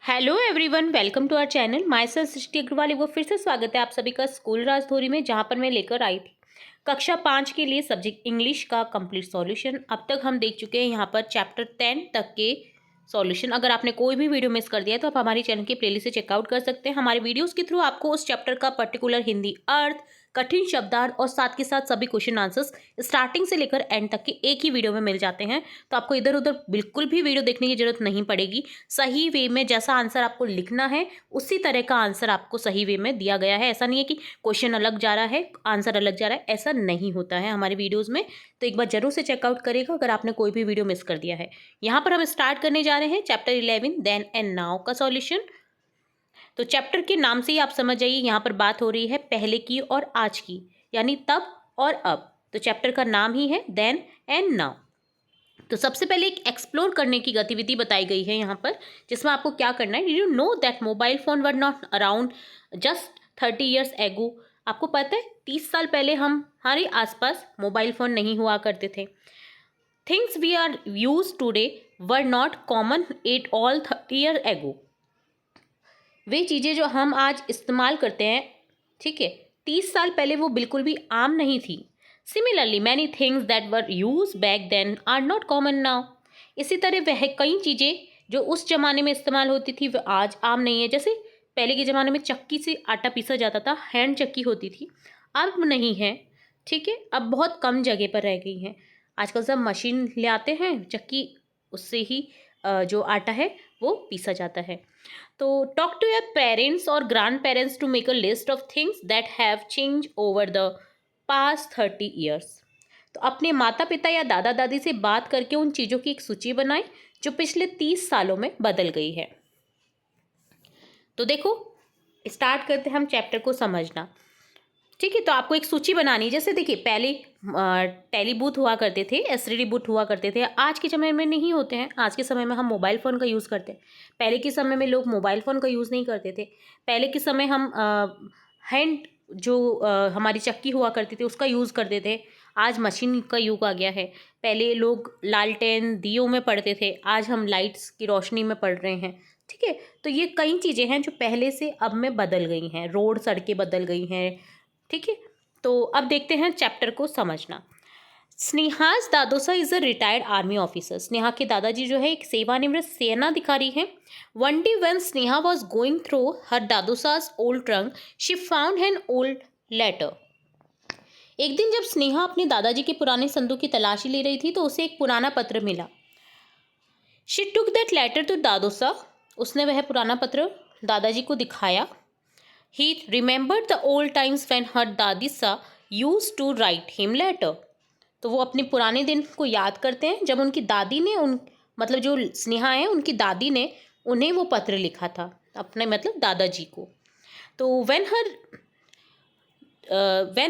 Hello everyone, welcome to our channel. Myself Srishti Agarwal. एक बार फिर से स्वागत है आप सभी का स्कूल राजधोरी में, जहां पर मैं लेकर आई थी कक्षा 5 के लिए सब्जेक्ट इंग्लिश का कंप्लीट सॉल्यूशन। अब तक हम देख चुके हैं यहाँ पर चैप्टर 10 तक के सॉल्यूशन। अगर आपने कोई भी वीडियो मिस कर दिया है तो आप हमारे चैनल की प्लेलिस्ट से चेकआउट कर सकते हैं। हमारे वीडियोस के थ्रू आपको उस चैप्टर का पर्टिकुलर हिंदी अर्थ, कठिन शब्दार्थ और साथ के साथ सभी क्वेश्चन आंसर्स स्टार्टिंग से लेकर एंड तक के एक ही वीडियो में मिल जाते हैं। तो आपको इधर उधर बिल्कुल भी वीडियो देखने की जरूरत नहीं पड़ेगी। सही वे में जैसा आंसर आपको लिखना है उसी तरह का आंसर आपको सही वे में दिया गया है। ऐसा नहीं है कि क्वेश्चन अलग जा रहा है, आंसर अलग जा रहा है, ऐसा नहीं होता है हमारे वीडियोज़ में। तो एक बार जरूर से चेकआउट करेगा अगर आपने कोई भी वीडियो मिस कर दिया है। यहाँ पर हम स्टार्ट करने जा रहे हैं चैप्टर 11 देन एंड नाउ का सॉल्यूशन। तो चैप्टर के नाम से ही आप समझ जाइए, यहाँ पर बात हो रही है पहले की और आज की, यानी तब और अब। तो चैप्टर का नाम ही है देन एंड नाउ। तो सबसे पहले एक एक्सप्लोर करने की गतिविधि बताई गई है यहाँ पर, जिसमें आपको क्या करना है। You know that mobile phone were not around just 30 years ago. आपको पता है 30 साल पहले हमारे आसपास मोबाइल फोन नहीं हुआ करते थे। Things we are use today were not common at all 30 year ago. वे चीज़ें जो हम आज इस्तेमाल करते हैं, ठीक है, 30 साल पहले वो बिल्कुल भी आम नहीं थी। Similarly many things that were use back then are not common now. इसी तरह वह कई चीज़ें जो उस जमाने में इस्तेमाल होती थी वह आज आम नहीं है। जैसे पहले के ज़माने में चक्की से आटा पीसा जाता था, हैंड चक्की होती थी, अब नहीं है। ठीक है, अब बहुत कम जगह पर रह गई हैं। आजकल सब मशीन ले आते हैं, चक्की, उससे ही जो आटा है वो पीसा जाता है। तो टॉक टू योर पेरेंट्स और grand parents to make a list of things that have change over the past 30 years. तो अपने माता पिता या दादा दादी से बात करके उन चीज़ों की एक सूची बनाएं जो पिछले 30 सालों में बदल गई है। तो देखो, स्टार्ट करते हैं हम चैप्टर को समझना। ठीक है, तो आपको एक सूची बनानी है। जैसे देखिए, पहले टेली बूथ हुआ करते थे, एसटीडी बूथ हुआ करते थे, आज के समय में नहीं होते हैं। आज के समय में हम मोबाइल फ़ोन का यूज़ करते हैं। पहले के समय में लोग मोबाइल फ़ोन का यूज़ नहीं करते थे। पहले के समय हम हैंड जो हमारी चक्की हुआ करती थी उसका यूज़ करते थे। आज मशीन का युग आ गया है। पहले लोग लालटेन दियों में पढ़ते थे, आज हम लाइट्स की रोशनी में पढ़ रहे हैं। ठीक है, तो ये कई चीज़ें हैं जो पहले से अब में बदल गई हैं। रोड, सड़कें बदल गई हैं। ठीक है, तो अब देखते हैं चैप्टर को समझना। Sneha's Dadosa is a retired army officer. Sneha के दादाजी जो है एक सेवानिवृत्त सेना अधिकारी हैं। One day when Sneha was going through her Dadosa's old trunk she found an old letter. एक दिन जब स्नेहा अपने दादाजी के पुराने संदूक की तलाशी ले रही थी तो उसे एक पुराना पत्र मिला। She took that letter to Dadosa. उसने वह पुराना पत्र दादाजी को दिखाया। He remembered the old times when her dadisa used to write him letter. तो वो अपने पुराने दिन को याद करते हैं जब उनकी दादी ने मतलब जो स्नेहा है उनकी दादी ने उन्हें वो पत्र लिखा था, अपने मतलब दादाजी को। तो when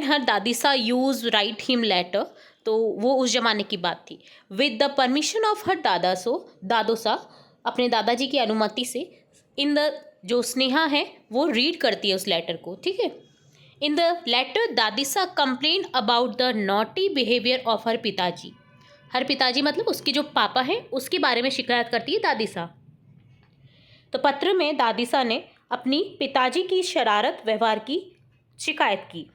her Dadisa use write him letter, तो वो उस जमाने की बात थी। With the permission of her Dadosa, अपने दादाजी की अनुमति से, इन द, जो स्नेहा है वो रीड करती है उस लेटर को। ठीक है, in the letter Dadisa complain about the naughty behaviour of her pitaji. Her पिताजी मतलब उसके जो पापा हैं उसके बारे में शिकायत करती है दादीसा। तो पत्र में दादीसा ने अपनी पिताजी की शरारत व्यवहार की शिकायत की।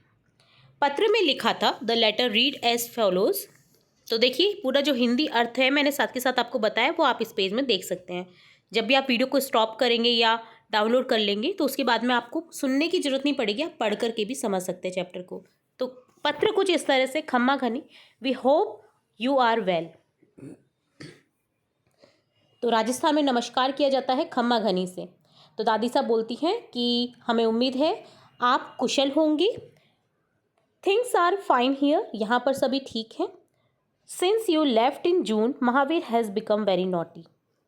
पत्र में लिखा था, the letter read as follows. तो देखिए, पूरा जो हिंदी अर्थ है मैंने साथ के साथ आपको बताया, वो आप इस पेज में देख सकते हैं। जब भी आप वीडियो को स्टॉप करेंगे या डाउनलोड कर लेंगे तो उसके बाद में आपको सुनने की जरूरत नहीं पड़ेगी, आप पढ़ करके भी समझ सकते हैं चैप्टर को। तो पत्र कुछ इस तरह से, खम्मा घनी, we hope you are well. तो राजस्थान में नमस्कार किया जाता है खम्मा घनी से। तो दादी साहब बोलती हैं कि हमें उम्मीद है आप कुशल होंगी। थिंग्स आर फाइन हियर, यहाँ पर सभी ठीक हैं। Since you left in June Mahavir has become very naughty.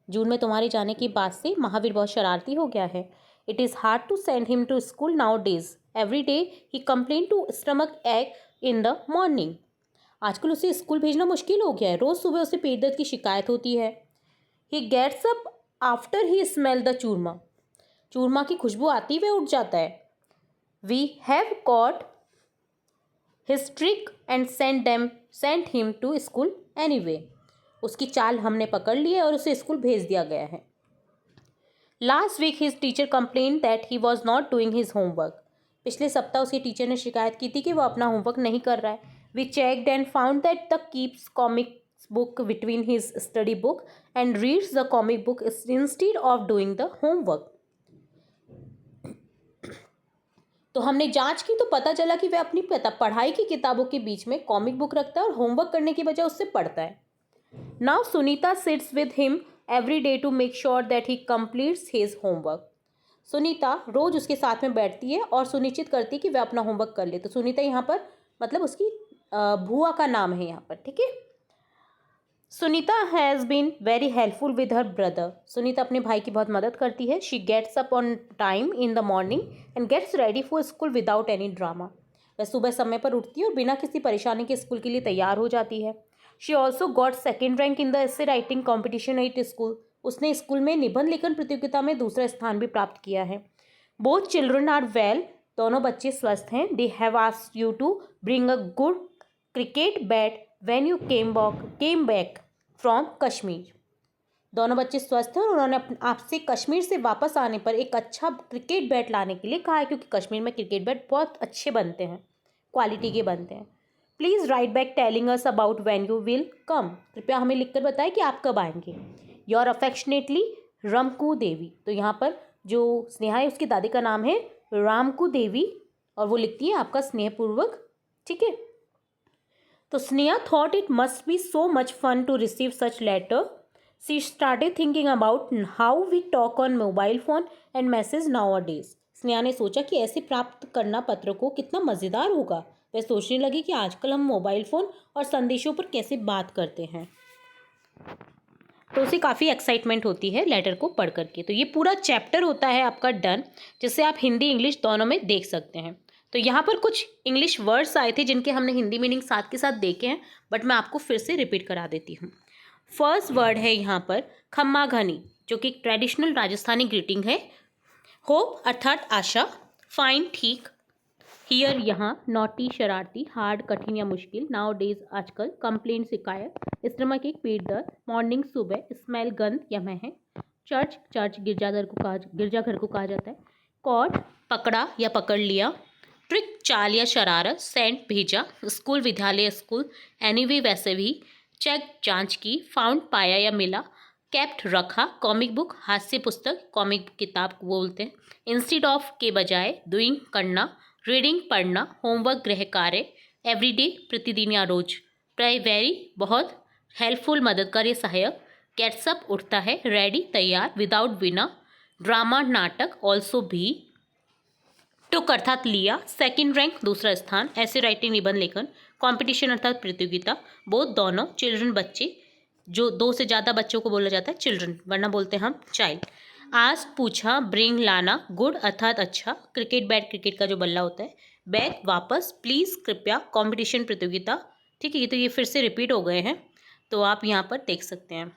जून में तुम्हारे जाने के बाद से महावीर बहुत शरारती हो गया है। It is hard to send him to school nowadays. Every day he complain to stomach ache in the morning. आजकल उसे स्कूल भेजना मुश्किल हो गया है, रोज़ सुबह उसे पेट दर्द की शिकायत होती है। He gets up after he smell the churma. चूरमा की खुशबू आती हुए उठ जाता है। We have caught his trick and sent him to school anyway. उसकी चाल हमने पकड़ ली है और उसे स्कूल भेज दिया गया है। Last week his teacher complain that he was not doing his homework. पिछले सप्ताह उसके टीचर ने शिकायत की थी कि वो अपना होमवर्क नहीं कर रहा है। We checked and found that the keeps comic book between his study book and reads the comic book instead of doing the homework। तो हमने जांच की तो पता चला कि वह अपनी पढ़ाई की किताबों के बीच में कॉमिक बुक रखता है और होमवर्क करने की बजाय उससे पढ़ता है। Now Sunita sits with him every day to make sure that he completes his homework. Sunita रोज उसके साथ में बैठती है और सुनिश्चित करती है कि वह अपना होमवर्क कर ले। तो सुनीता यहाँ पर मतलब उसकी बुआ का नाम है यहाँ पर, ठीक है। Sunita has been very helpful with her brother. Sunita अपने भाई की बहुत मदद करती है। She gets up on time in the morning and gets ready for school without any drama. वह सुबह समय पर उठती है और बिना किसी परेशानी के स्कूल के लिए तैयार हो जाती है। She also got second rank in the essay writing competition at school. उसने स्कूल में निबंध लेखन प्रतियोगिता में दूसरा स्थान भी प्राप्त किया है। Both children are well. दोनों बच्चे स्वस्थ हैं। They have asked you to bring a good cricket bat when you came back from Kashmir. दोनों बच्चे स्वस्थ हैं और उन्होंने आपसे कश्मीर से वापस आने पर एक अच्छा क्रिकेट बैट लाने के लिए कहा है, क्योंकि कश्मीर में क्रिकेट बैट बहुत अच्छे बनते हैं, क्वालिटी के बनते हैं। Please write back telling us about when you will come. कृपया हमें लिखकर बताएं कि आप कब आएंगे। योर अफेक्शनेटली रमकू देवी। तो यहाँ पर जो स्नेहा है उसकी दादी का नाम है रामकू देवी और वो लिखती है आपका स्नेहपूर्वक, ठीक है। तो Sneha thought it must be so much fun to receive such letter. She started thinking about how we talk on mobile phone and message nowadays. Sneha ने सोचा कि ऐसे प्राप्त करना पत्र को कितना मज़ेदार होगा। वह सोचने लगी कि आजकल हम मोबाइल फ़ोन और संदेशों पर कैसे बात करते हैं। तो उसे काफ़ी एक्साइटमेंट होती है लेटर को पढ़ करके। तो ये पूरा चैप्टर होता है आपका डन, जिससे आप हिंदी इंग्लिश दोनों में देख सकते हैं। तो यहाँ पर कुछ इंग्लिश वर्ड्स आए थे जिनके हमने हिंदी मीनिंग साथ के साथ देखे हैं, बट मैं आपको फिर से रिपीट करा देती हूँ। फर्स्ट वर्ड है यहाँ पर खम्मा घनी, जो कि ट्रेडिशनल राजस्थानी ग्रीटिंग है। होप अर्थात आशा, फाइन ठीक, हियर यहाँ, नॉटी शरारती, हार्ड कठिन या मुश्किल, नाउ डेज आजकल, कंप्लेंट शिकायत, स्टमक एक पेट दर्द, मॉर्निंग सुबह, स्मेल गंध या महक, चर्च चर्च गिरजाघर को कहा जाता है, कॉट पकड़ा या पकड़ लिया, ट्रिक चाल या शरारत, सेंट भेजा, स्कूल विद्यालय स्कूल, एनीवे वैसे भी, चेक जांच की, फाउंड पाया या मिला, कैप्ट रखा, कॉमिक बुक हास्य पुस्तक, कॉमिक किताब को बोलते हैं, इंस्टीड ऑफ के बजाय, डूइंग करना, रीडिंग पढ़ना, होमवर्क गृह कार्य, एवरीडे प्रतिदिन या रोज, वेरी बहुत, हेल्पफुल मददगार या सहायक, गेट्स अप उठता है, रेडी तैयार, विदाउट बिना, ड्रामा नाटक, ऑल्सो भी, टुक अर्थात लिया, सेकंड रैंक दूसरा स्थान, ऐसे राइटिंग निबंध लेखन, कंपटीशन अर्थात प्रतियोगिता, बोथ दोनों, चिल्ड्रन बच्चे, जो दो से ज़्यादा बच्चों को बोला जाता है चिल्ड्रन, वरना बोलते हैं हम चाइल्ड, आज पूछा, ब्रिंग लाना, गुड अर्थात अच्छा, क्रिकेट बैट क्रिकेट का जो बल्ला होता है, बैक वापस, प्लीज़ कृपया, कंपटीशन प्रतियोगिता, ठीक है। ये तो ये फिर से रिपीट हो गए हैं, तो आप यहाँ पर देख सकते हैं।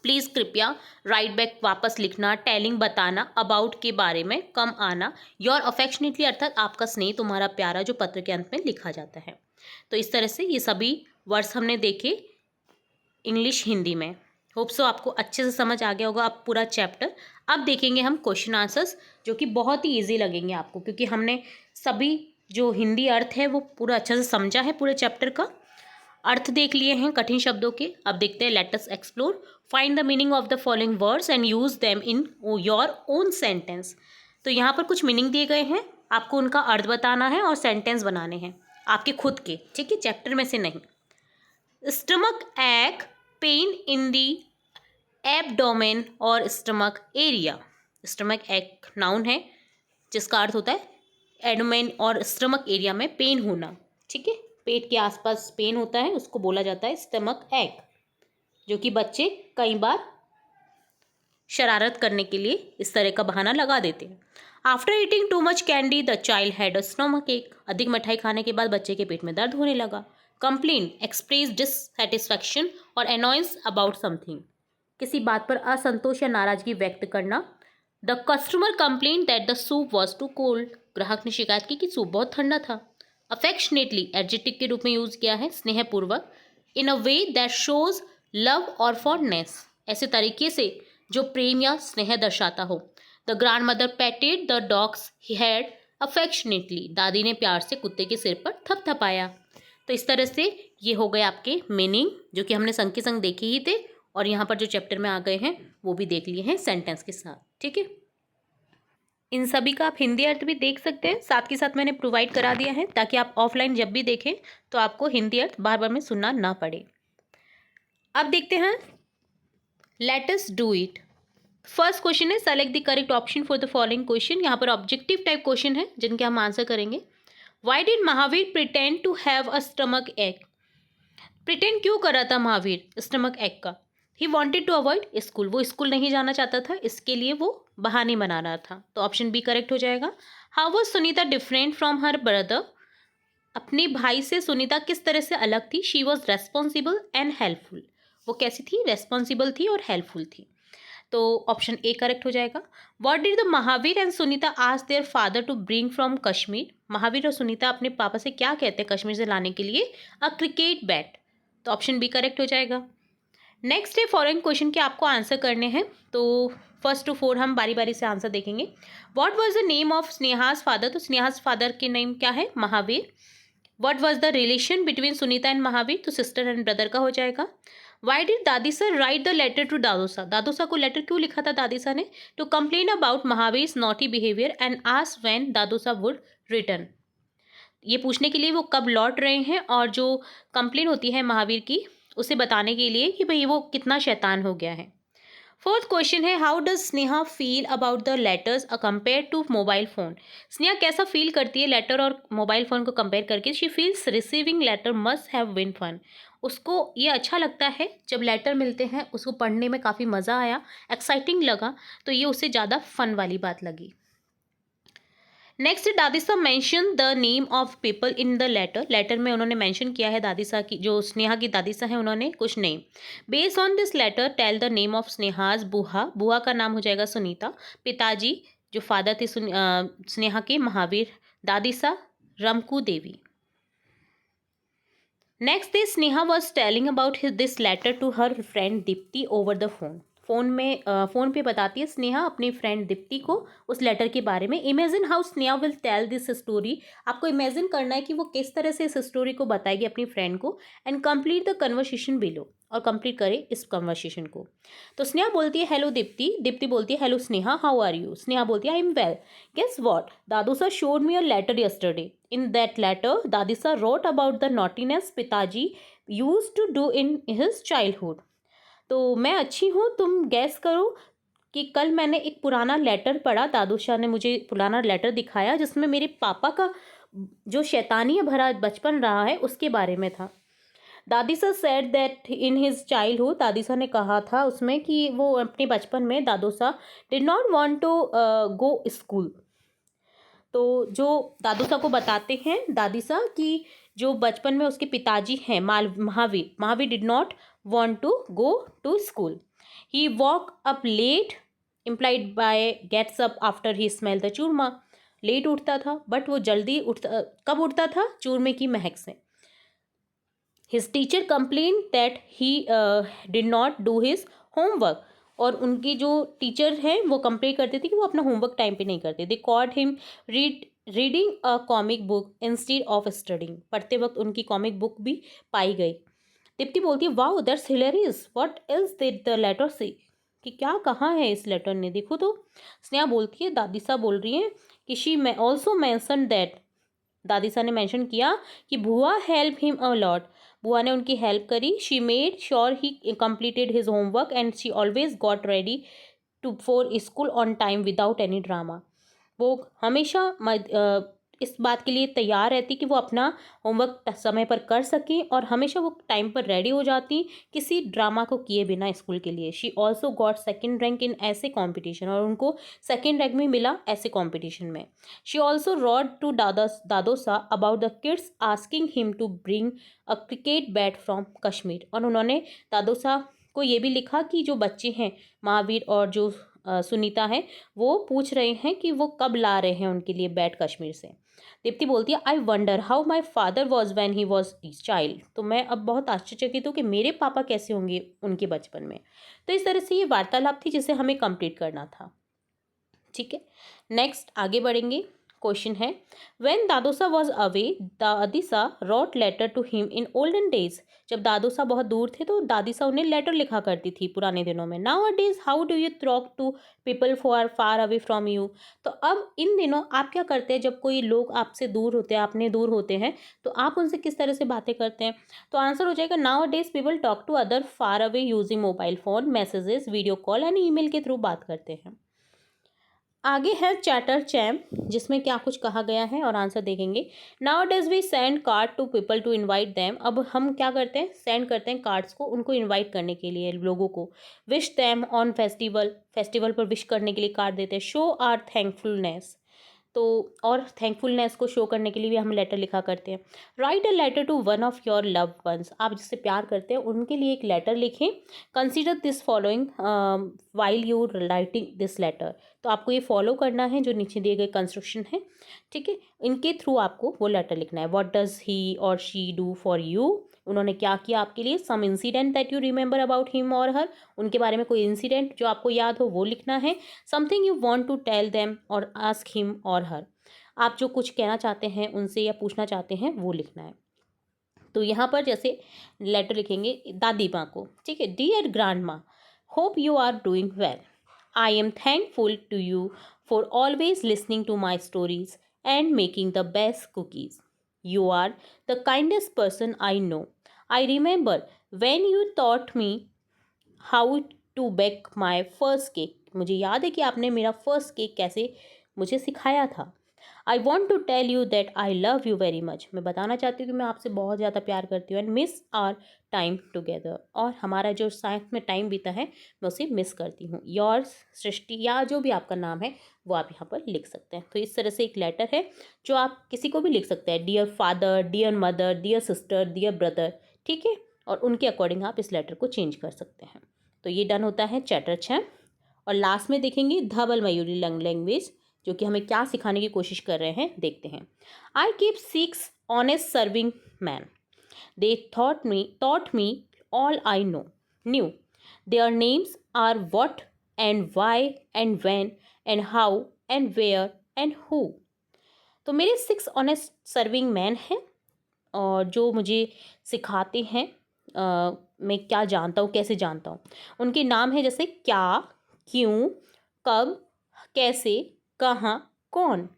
प्लीज़ कृपया, राइट बैक वापस लिखना, टेलिंग बताना, अबाउट के बारे में, कम आना, योर अफेक्शनेटली अर्थात आपका स्नेह तुम्हारा प्यारा, जो पत्र के अंत में लिखा जाता है। तो इस तरह से ये सभी वर्ड्स हमने देखे इंग्लिश हिंदी में। होप सो आपको अच्छे से समझ आ गया होगा आप पूरा चैप्टर। अब देखेंगे हम क्वेश्चन आंसर्स, जो कि बहुत ही ईजी लगेंगे आपको, क्योंकि हमने सभी जो हिंदी अर्थ है वो पूरा अच्छे से समझा है। पूरे चैप्टर का अर्थ देख लिए हैं कठिन शब्दों के। अब देखते हैं, let us explore, find the meaning of the following words and use them in your own sentence. तो यहाँ पर कुछ मीनिंग दिए गए हैं, आपको उनका अर्थ बताना है और सेंटेंस बनाने हैं आपके खुद के, ठीक है, चैप्टर में से नहीं। स्टमक एक, पेन इन दी एब्डोमेन और स्टमक एरिया। स्टमक एक नाउन है जिसका अर्थ होता है एडोमेन और स्टमक एरिया में पेन होना, ठीक है, पेट के आसपास पेन होता है, उसको बोला जाता है स्टमक एक, जो कि बच्चे कई बार शरारत करने के लिए इस तरह का बहाना लगा देते हैं। After eating too much candy the child had a stomach एक। अधिक मिठाई खाने के बाद बच्चे के पेट में दर्द होने लगा। कंप्लेन, एक्सप्रेस डिससेटिस्फैक्शन और अनॉयंस अबाउट समथिंग, किसी बात पर असंतोष या नाराजगी व्यक्त करना। The customer complain that the soup was too cold. ग्राहक ने शिकायत की कि सूप बहुत ठंडा था। अफेक्शनेटली एडजेक्टिव के रूप में यूज किया है, स्नेहपूर्वक। In a way that shows love और फॉन्डनेस, ऐसे तरीके से जो प्रेम या स्नेह दर्शाता हो। The grandmother patted the dog's head affectionately, दादी ने प्यार से कुत्ते के सिर पर थपथपाया। तो इस तरह से ये हो गए आपके मीनिंग, जो कि हमने संग के संग देखे ही थे, और यहाँ पर जो चैप्टर में आ गए हैं वो भी देख लिए हैं सेंटेंस के साथ। ठीक है, इन सभी का आप हिंदी अर्थ भी देख सकते हैं, साथ के साथ मैंने प्रोवाइड करा दिया है ताकि आप ऑफलाइन जब भी देखें तो आपको हिंदी अर्थ बार बार में सुनना ना पड़े। अब देखते हैं, let us do it. First question है, select the correct option for the following question. यहाँ पर ऑब्जेक्टिव टाइप क्वेश्चन है जिनके हम आंसर करेंगे। Why did Mahavir pretend to have a stomach ache? Pretend क्यों कर रहा था महावीर स्टमक एग का? He wanted to avoid school, वो स्कूल नहीं जाना चाहता था, इसके लिए वो बहाने बना रहा था। तो ऑप्शन बी करेक्ट हो जाएगा। How was Sunita different from her brother? अपने भाई से सुनीता किस तरह से अलग थी? She was responsible and helpful, वो कैसी थी? रेस्पॉन्सिबल थी और हेल्पफुल थी। तो ऑप्शन ए करेक्ट हो जाएगा। What did the Mahavir and Sunita ask their father to bring from Kashmir? Mahavir और सुनीता अपने पापा से क्या कहते हैं कश्मीर से लाने के लिए? अ क्रिकेट बैट। तो ऑप्शन बी करेक्ट हो जाएगा। नेक्स्ट है फॉलोइंग क्वेश्चन के आपको आंसर करने हैं, तो फर्स्ट टू फोर हम बारी बारी से आंसर देखेंगे। What was the name of Sneha's father? तो स्नेहाज फादर के नेम क्या है? Mahavir. What was the relation between Sunita and Mahavir? तो सिस्टर एंड ब्रदर का हो जाएगा। Why did Dadisa write the letter to Dadosa? Dadosa को लेटर क्यों लिखा था दादीसा ने? To complain about Mahavir naughty behaviour and ask when Dadosa would return, ये पूछने के लिए वो कब लौट रहे हैं, और जो कंप्लेन होती है महावीर की उसे बताने के लिए कि भाई वो कितना शैतान हो गया है। फोर्थ क्वेश्चन है, how does Sneha feel about the letters compare to mobile phone? Sneha कैसा फील करती है लेटर और मोबाइल फोन को कंपेयर करके? She feels receiving letter must have been fun, उसको ये अच्छा लगता है जब लेटर मिलते हैं, उसको पढ़ने में काफ़ी मज़ा आया, एक्साइटिंग लगा, तो ये उससे ज़्यादा फन वाली बात लगी। Next Dadisa mention the name of people in the letter, letter में उन्होंने मेंशन किया है दादीसा की, जो स्नेहा की दादीसा है उन्होंने कुछ name. Based on this letter tell the name of Sneha's bua, बुआ का नाम हो जाएगा सुनीता, पिताजी जो फादर थे स्नेहा के Mahavir, Dadisa Ramku Devi. Next is Sneha was telling about this letter to her friend Dipti over the phone, phone पे बताती है स्नेहा अपनी फ्रेंड दीप्ति को उस लेटर के बारे में। Imagine how Sneha will tell this story, आपको इमेजिन करना है कि वो किस तरह से इस स्टोरी को बताएगी अपनी फ्रेंड को। And complete the conversation below, और कंप्लीट करे इस कन्वर्सेशन को। तो स्नेहा बोलती है हेलो दीप्ति, दीप्ति बोलती है hello Sneha, how are you? Sneha बोलती है I am well, guess what, Dadusa showed me a letter yesterday, in that letter Dadisa wrote about the naughtiness pitaji used to do in his childhood. तो मैं अच्छी हूँ, तुम गैस करो कि कल मैंने एक पुराना लेटर पढ़ा, दादूशाह ने मुझे पुराना लेटर दिखाया जिसमें मेरे पापा का जो शैतानी भरा बचपन रहा है उसके बारे में था। Dadisa said that in his childhood, Dadisa ने कहा था उसमें कि वो अपने बचपन में Dadusa did not want to go school. तो जो दादूसा को बताते हैं दादीसा कि जो बचपन में उसके पिताजी हैं Mahavir, Mahavir did not want to go to school. He woke up late, implied by gets up after he smelled the churma. Late उठता था बट वो जल्दी उठता, कब उठता था? चूरमे की महक से। His teacher complained that he did not do his homework, और उनकी जो टीचर हैं वो कंप्लेन करते थे कि वो अपना होमवर्क टाइम पे नहीं करते। They caught him reading a comic book instead of studying, पढ़ते वक्त उनकी कॉमिक बुक भी पाई गई। दीप्ति बोलती है wow that's hilarious, what is did the letter से, कि क्या कहा है इस लेटर ने, देखो तो। स्नेहा बोलती है, दादीसा बोल रही है कि शी मैं ऑल्सो मैंशन दैट, दादीसा ने मेंशन किया कि बुआ हेल्प हिम अ लॉट, बुआ ने उनकी हेल्प करी। She made sure he completed his homework and she always got ready to for school on time without any drama, वो हमेशा इस बात के लिए तैयार रहती कि वो अपना होमवर्क समय पर कर सकें, और हमेशा वो टाइम पर रेडी हो जाती किसी ड्रामा को किए बिना स्कूल के लिए। She also got second rank in ऐसे कॉम्पिटिशन, और उनको सेकेंड रैंक भी मिला ऐसे कॉम्पिटिशन में। She also wrote to Dadosa about the kids asking him to bring a cricket bat from Kashmir, और उन्होंने दादोसा को ये भी लिखा कि जो बच्चे हैं महावीर और जो सुनीता है वो पूछ रहे हैं कि वो कब ला रहे हैं उनके लिए बैट कश्मीर से। दीप्ति बोलती है, I wonder how my father was when he was child. तो मैं अब बहुत आश्चर्यचकित हूँ कि मेरे पापा कैसे होंगे उनके बचपन में। तो इस तरह से ये वार्तालाप थी जिसे हमें कंप्लीट करना था। ठीक है, नेक्स्ट आगे बढ़ेंगे। क्वेश्चन है, when Dadosa was away Dadisa wrote letter to him in olden days. जब दादोसा बहुत दूर थे तो दादीसा उन्हें लेटर लिखा करती थी पुराने दिनों में। Nowadays how do you talk to people for far away from you. तो अब इन दिनों आप क्या करते हैं जब कोई लोग आपसे दूर होते हैं, अपने दूर होते हैं, तो आप उनसे किस तरह से बातें करते हैं। तो आंसर हो जाएगा, nowadays people talk to other far away using mobile phone, messages, video call and email के थ्रू बात करते हैं। आगे है चैटर चैम, जिसमें क्या कुछ कहा गया है और आंसर देखेंगे। Now does we send card to people to invite them. अब हम क्या करते हैं, सेंड करते हैं कार्ड्स को उनको इनवाइट करने के लिए, लोगों को। Wish them on festival, festival पर विश करने के लिए कार्ड देते हैं। शो आर थैंकफुलनेस, तो और थैंकफुलनेस को शो करने के लिए भी हम लेटर लिखा करते हैं। Write a letter to one of your loved ones, आप जिससे प्यार करते हैं उनके लिए एक लेटर लिखें। Consider this following while you writing this letter. तो आपको ये फॉलो करना है जो नीचे दिए गए कंस्ट्रक्शन है। ठीक है, इनके थ्रू आपको वो लेटर लिखना है। व्हाट डज ही और शी डू फॉर यू, उन्होंने क्या किया आपके लिए। Some incident that you remember about him और हर, उनके बारे में कोई इंसिडेंट जो आपको याद हो वो लिखना है। Something you want to tell them और आस्क हिम और हर, आप जो कुछ कहना चाहते हैं उनसे या पूछना चाहते हैं वो लिखना है। तो यहाँ पर जैसे लेटर लिखेंगे दादी माँ को। ठीक है, डियर ग्रैंड माँ, hope you are doing well. I am thankful to you for always listening to my stories and making the best cookies. You are the kindest person I know. I remember when you taught me how to bake my first cake. मुझे याद है कि आपने मेरा first cake कैसे मुझे सिखाया था। I want to tell you that I love you very much. मैं बताना चाहती हूँ कि मैं आपसे बहुत ज़्यादा प्यार करती हूँ। And miss our time together, और हमारा जो साथ में टाइम बीता है मैं उसे मिस करती हूँ। योर सृष्टि, या जो भी आपका नाम है वो आप यहाँ पर लिख सकते हैं। तो इस तरह से एक लेटर है जो आप किसी को भी लिख सकते हैं। Dear father, dear mother, dear sister, dear brother. ठीक है, और उनके अकॉर्डिंग आप इस लेटर को चेंज कर सकते हैं। तो ये डन होता है चैटर छः। और लास्ट में देखेंगे धवल मयूरी लैंग्वेज, जो कि हमें क्या सिखाने की कोशिश कर रहे हैं देखते हैं। I keep 6 honest serving man, they taught me all I knew. Their names are what and why and when and how and where and who. तो मेरे 6 ऑनेस्ट सर्विंग मैन हैं और जो मुझे सिखाते हैं मैं क्या जानता हूँ, कैसे जानता हूँ। उनके नाम है जैसे क्या, क्यों, कब, कैसे, कहाँ, कौन।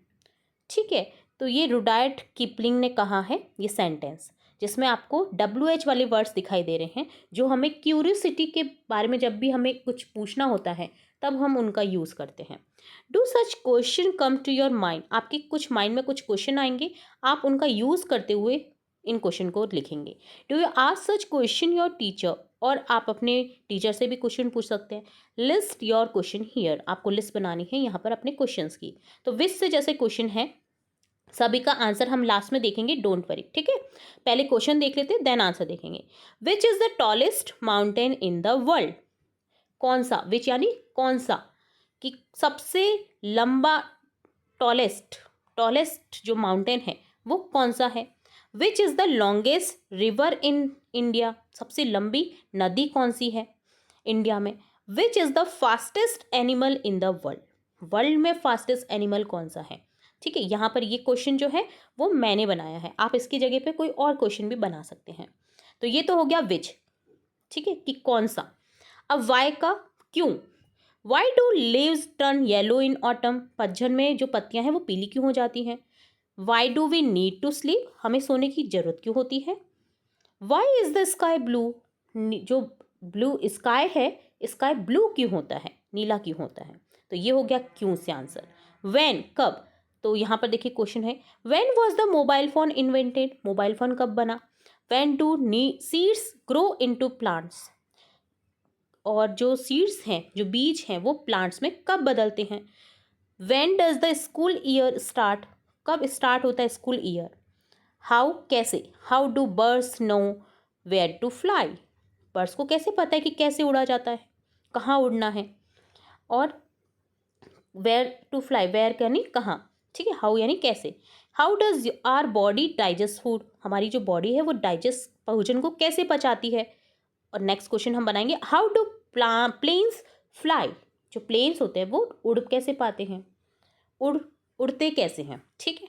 ठीक है, तो ये रुडयार्ड किपलिंग ने कहा है ये सेंटेंस, जिसमें आपको WH वाले वर्ड्स दिखाई दे रहे हैं जो हमें क्यूरियोसिटी के बारे में, जब भी हमें कुछ पूछना होता है तब हम उनका यूज़ करते हैं। Do such question come to your mind, आपके कुछ माइंड में कुछ क्वेश्चन आएंगे, आप उनका यूज़ करते हुए इन क्वेश्चन को लिखेंगे। Do you ask such question your teacher, और आप अपने टीचर से भी क्वेश्चन पूछ सकते हैं। लिस्ट योर क्वेश्चन हियर, आपको लिस्ट बनानी है यहाँ पर अपने क्वेश्चंस की। तो विच से जैसे क्वेश्चन है, सभी का आंसर हम लास्ट में देखेंगे, डोंट वरी। ठीक है, पहले क्वेश्चन देख लेते हैं देन आंसर देखेंगे। Which is the tallest mountain in the world, कौन सा, विच यानी कौन सा, कि सबसे लंबा, टॉलेस्ट जो माउंटेन है वो कौन सा है। Which is the longest river in India, सबसे लंबी नदी कौन सी है इंडिया में। Which is the fastest animal in the world, world में फास्टेस्ट एनिमल कौन सा है। ठीक है, यहाँ पर ये क्वेश्चन जो है वो मैंने बनाया है, आप इसकी जगह पे कोई और क्वेश्चन भी बना सकते हैं। तो ये तो हो गया विच, ठीक है, कि कौन सा। अब वाई का क्यों, Y do leaves turn yellow in autumn, पतझड़ में जो पत्तियां हैं वो पीली क्यों हो जाती हैं। Why do we need to sleep, हमें सोने की जरूरत क्यों होती है। Why is the sky blue, जो ब्लू स्काई है, स्काई ब्लू क्यों होता है, नीला क्यों होता है। तो ये हो गया क्यों से आंसर। व्हेन, कब, तो यहाँ पर देखिए क्वेश्चन है when was the mobile phone invented, mobile phone कब बना। When do seeds grow into plants, और जो सीड्स हैं, जो बीज हैं वो प्लांट्स में कब बदलते हैं। When does the school year start, कब स्टार्ट होता है स्कूल ईयर। हाउ, कैसे, how do birds know where to fly, birds को कैसे पता है कि कैसे उड़ा जाता है, कहाँ उड़ना है। और वेयर टू फ्लाई, वेयर यानी कहाँ, ठीक है, हाउ यानी कैसे। How does our body digest food, हमारी जो बॉडी है वो डाइजेस्ट भोजन को कैसे पचाती है। और नेक्स्ट क्वेश्चन हम बनाएंगे, हाउ डू प्लेन्स फ्लाई, जो प्लेन्स होते हैं वो उड़ कैसे पाते हैं, उड़ते कैसे हैं, ठीक है।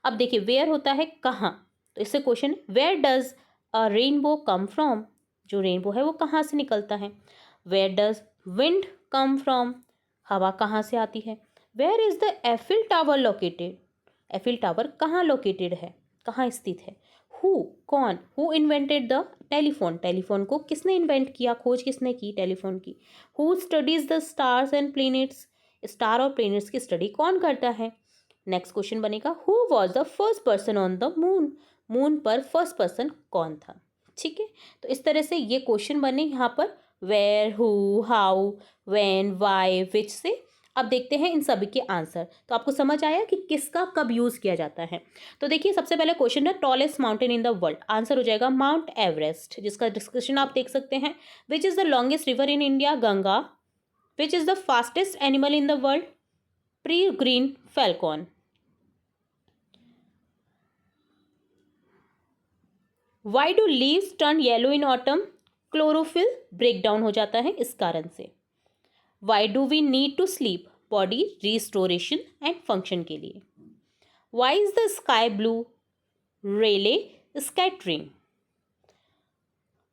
अब देखिए वेयर होता है कहाँ, तो इससे question where does a rainbow come from, जो रेनबो है वो कहाँ से निकलता है। Where does wind come from, हवा कहाँ से आती है। Where is the Eiffel tower located, Eiffel tower कहाँ लोकेटेड है, कहाँ स्थित है। हु कौन, who invented the telephone, telephone को किसने इन्वेंट किया, खोज किसने की टेलीफोन की। Who studies the stars and planets, star और प्लैनेट्स की स्टडी कौन करता है। नेक्स्ट क्वेश्चन बनेगा, who was the first person on the moon, moon पर फर्स्ट पर्सन कौन था, ठीक है। तो इस तरह से ये क्वेश्चन बने यहाँ पर where, who, how, when, why, which से। अब देखते हैं इन सभी के आंसर। तो आपको समझ आया कि किसका कब यूज़ किया जाता है। तो देखिए सबसे पहले क्वेश्चन है tallest mountain in the world, answer हो जाएगा माउंट एवरेस्ट, जिसका डिस्क्रिप्शन आप देख सकते हैं। Which is the longest river in India, Ganga. Which is the fastest animal in the world, peregrine falcon. Why do leaves turn yellow in autumn, chlorophyll break down हो जाता है इस कारण से। Why do we need to sleep, body restoration and function के लिए। Why is the sky blue, Rayleigh scattering.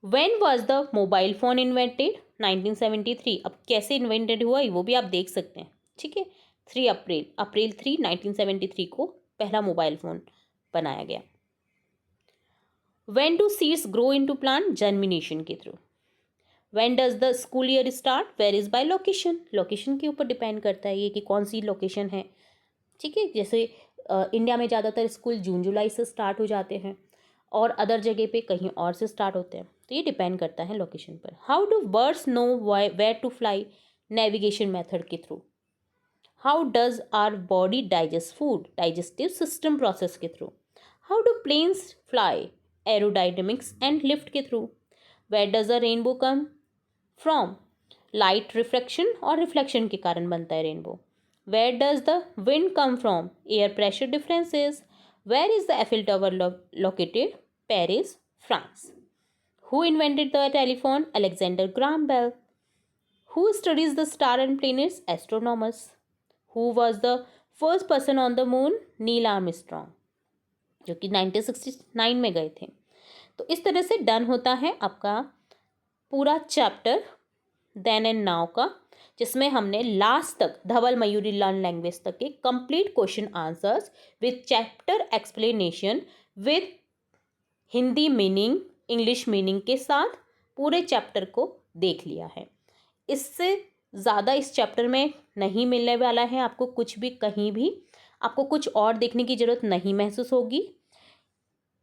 When was the mobile phone invented, 1973। अब कैसे इन्वेंटेड हुआ वो भी आप देख सकते हैं, ठीक है। 3 अप्रैल, अप्रैल 3 1973 को पहला मोबाइल फोन बनाया गया। When do seeds grow into plant, germination के through. When does the school year start, where is by location, location के ऊपर डिपेंड करता है ये कि कौन सी लोकेशन है, ठीक है। जैसे इंडिया में ज़्यादातर स्कूल जून जुलाई से स्टार्ट हो जाते हैं और अदर जगह पे कहीं और से स्टार्ट होते हैं, तो ये डिपेंड करता है लोकेशन पर। How do birds know where to fly, navigation method के through. How does our body digest food, digestive system process के through. How do planes fly, aerodynamics and lift के through. Where does a rainbow come from, light reflection और reflection के कारण बनता है rainbow. Where does the wind come from, air pressure differences. Where is the Eiffel tower located, Paris, France. Who invented the telephone, Alexander Graham Bell. Who studies the star and planets, astronomers. Who was the first person on the moon, Neil Armstrong, जो कि 1969 में गए थे। तो इस तरह से done होता है आपका पूरा चैप्टर देन एंड नाउ का, जिसमें हमने लास्ट तक धवल मयूरी लर्न लैंग्वेज तक के complete question answers with chapter explanation, with Hindi meaning, English meaning के साथ पूरे चैप्टर को देख लिया है। इससे ज़्यादा इस चैप्टर में नहीं मिलने वाला है आपको कुछ भी, कहीं भी आपको कुछ और देखने की ज़रूरत नहीं महसूस होगी।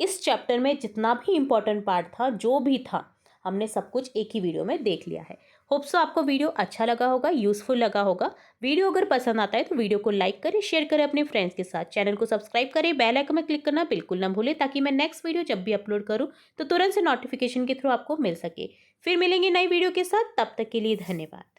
इस चैप्टर में जितना भी इम्पोर्टेंट पार्ट था, जो भी था, हमने सब कुछ एक ही वीडियो में देख लिया है। होप सो आपको वीडियो अच्छा लगा होगा, यूज़फुल लगा होगा। वीडियो अगर पसंद आता है तो वीडियो को लाइक करें, शेयर करें अपने फ्रेंड्स के साथ, चैनल को सब्सक्राइब करें, बेल आइकन में क्लिक करना बिल्कुल ना भूलें, ताकि मैं नेक्स्ट वीडियो जब भी अपलोड करूँ तो तुरंत से नोटिफिकेशन के थ्रू आपको मिल सके। फिर मिलेंगे नई वीडियो के साथ, तब तक के लिए धन्यवाद।